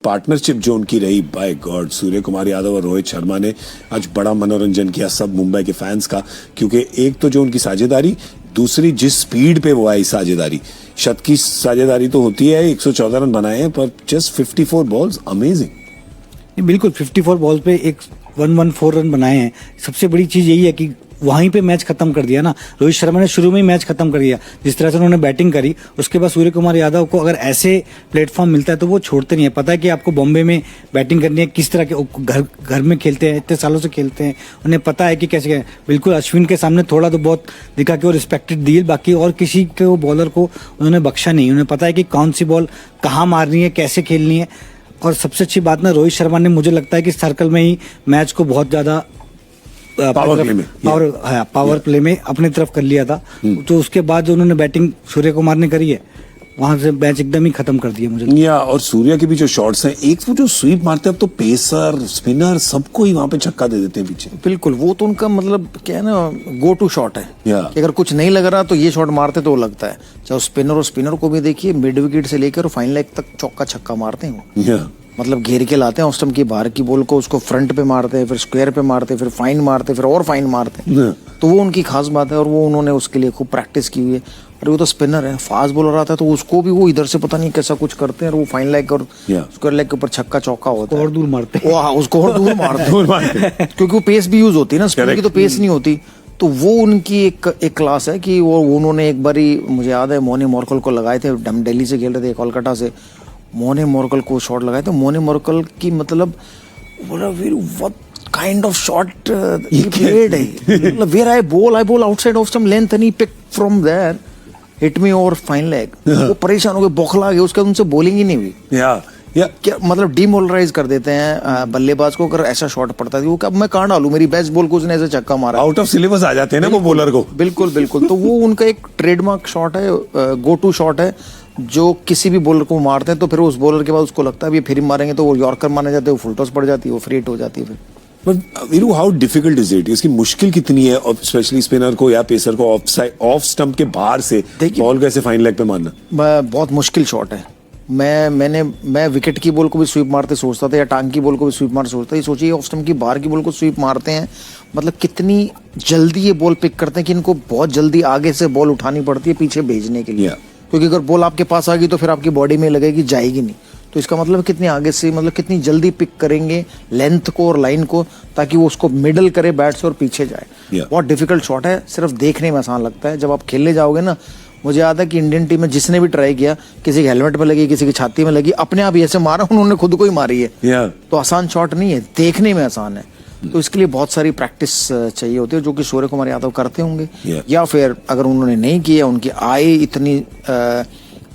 Partnership जो उनकी रही, बाय गॉड, सूर्य कुमार यादव और रोहित शर्मा ने आज बड़ा मनोरंजन किया सब मुंबई के फैंस का। क्योंकि एक तो जो उनकी साझेदारी, दूसरी जिस स्पीड पे वो आई साझेदारी, शत की साझेदारी तो होती है, 114 रन बनाए हैं, पर जस्ट 54 बॉल्स, अमेजिंग। बिल्कुल 54 बॉल पे 114 रन बनाए हैं। सबसे बड़ी चीज यही है कि वहीं पे मैच खत्म कर दिया ना। रोहित शर्मा ने शुरू में ही मैच खत्म कर दिया, जिस तरह से उन्होंने बैटिंग करी। उसके बाद सूर्य कुमार यादव को अगर ऐसे प्लेटफॉर्म मिलता है तो वो छोड़ते नहीं है। पता है कि आपको बॉम्बे में बैटिंग करनी है, किस तरह के घर में खेलते हैं, इतने सालों से खेलते हैं, उन्हें पता है कि कैसे। बिल्कुल अश्विन के सामने थोड़ा तो बहुत दिखा कि वो रिस्पेक्टेड डील, बाकी और किसी के वो बॉलर को उन्होंने बख्शा नहीं। उन्हें पता है कि कौन सी बॉल कहाँ मारनी है, कैसे खेलनी है। और सबसे अच्छी बात ना, रोहित शर्मा ने मुझे लगता है कि सर्कल में ही मैच को बहुत ज्यादा पावर प्ले में अपनी तरफ कर लिया था। तो उसके बाद जो उन्होंने बैटिंग सूर्य कुमार ने करी है, वहां से मैच एकदम ही खत्म कर दिया मुझे। और सूर्य के भी जो शॉट्स हैं, एक वो जो स्वीप मारते हैं, अब तो पेसर स्पिनर सबको ही वहां पे छक्का दे देते हैं पीछे। बिल्कुल, वो तो उनका मतलब क्या है ना, गो टू शॉट है कि अगर कुछ नहीं लग रहा तो ये शॉट मारते तो वो लगता है। चाहे स्पिनर और स्पिनर को भी देखिए, मिड विकेट से लेकर फाइनल लेग तक चौका छक्का मारते हैं। मतलब घेर के लाते हैं उस टाइम की बाहर की बॉल को, उसको फ्रंट पे मारते हैं, फिर स्क्वायर पे मारते हैं, फिर फाइन मारते हैं, फिर और फाइन मारते हैं। तो वो उनकी खास बात है और वो उन्होंने उसके लिए खूब प्रैक्टिस की हुई है। और वो तो स्पिनर है, फास्ट बॉलर आता है तो उसको भी वो इधर से पता नहीं कैसा कुछ करते हैं और वो फाइन लेग और स्क्वायर लेग के ऊपर छक्का चौका होता है, और दूर मारते हैं। उसको और दूर मारते हैं क्योंकि वो पेस भी यूज होती है ना, स्पिनर की तो पेस नहीं होती। तो वो उनकी एक क्लास है कि वो उन्होंने एक बारी, मुझे याद है, मोनी मोरकल को लगाए थे। हम दिल्ली से खेल रहे थे, कोलकाता से मोनी मोरकल को शॉट लगाए थे। मोनी मोरकल की मतलब what kind of shot he played है, where I bowl outside of some length and he picked from there, hit me over fine leg। वो परेशान हो गए, बौखला गए, उसके बाद उनसे बॉलिंग ही नहीं हुई। क्या मतलब डिमोलराइज कर देते हैं बल्लेबाज को अगर ऐसा शॉट पड़ता है। वो कब मैं कहाँ डालूं, मेरी बेस्ट बॉल को उसने ऐसे छक्का मारा, आउट ऑफ सिलेबस आ जाते हैं ना वो बॉलर को। बिल्कुल बिल्कुल। तो वो उनका एक ट्रेडमार्क शॉट है, गो टू शॉट है, जो किसी भी बॉलर को मारते हैं तो फिर उस बॉलर के बाद उसको लगता है अभी फिर मारेंगे तो वो यॉर्कर माने जाते हैं, वो फुल टॉस पड़ जाती है, वो फ्री हिट हो जाती है फिर। But Veeru, how difficult is it? इसकी मुश्किल कितनी है, स्पेशली स्पिनर को या पेसर को ऑफ स्टंप के बाहर से बॉल कैसे फाइन लेग पे मारना? बहुत मुश्किल शॉट है। मैं विकेट की बॉल को भी स्वीप मारते सोचता था, या टांग की बॉल को भी स्वीप मारते सोचता था। ये सोचिए ऑफ स्टंप की बाहर की बॉल को स्वीप मारते हैं, मतलब कितनी जल्दी ये बॉल पिक करते हैं कि इनको बहुत जल्दी आगे से बॉल उठानी पड़ती है पीछे भेजने के लिए। क्योंकि अगर बॉल आपके पास आ गई तो फिर आपकी बॉडी में लगेगी, जाएगी नहीं। तो इसका मतलब कितनी आगे से, मतलब कितनी जल्दी पिक करेंगे लेंथ को और लाइन को, ताकि वो उसको मिडल करे बैट से और पीछे जाए। बहुत डिफिकल्ट शॉट है, सिर्फ देखने में आसान लगता है, जब आप खेलने जाओगे ना। मुझे याद है कि इंडियन टीम में जिसने भी ट्राई किया, किसी के हेलमेट में लगी, किसी की छाती में लगी, अपने आप ऐसे मारा, उन्होंने खुद को ही मारी है। तो आसान शॉट नहीं है, देखने में आसान है। तो इसके लिए बहुत सारी प्रैक्टिस चाहिए होती है, जो कि सूर्य कुमार यादव करते होंगे। या फिर अगर उन्होंने नहीं किया, उनकी आई इतनी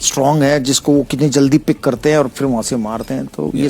स्ट्रांग है जिसको वो कितनी जल्दी पिक करते हैं और फिर वहां से मारते हैं। तो ये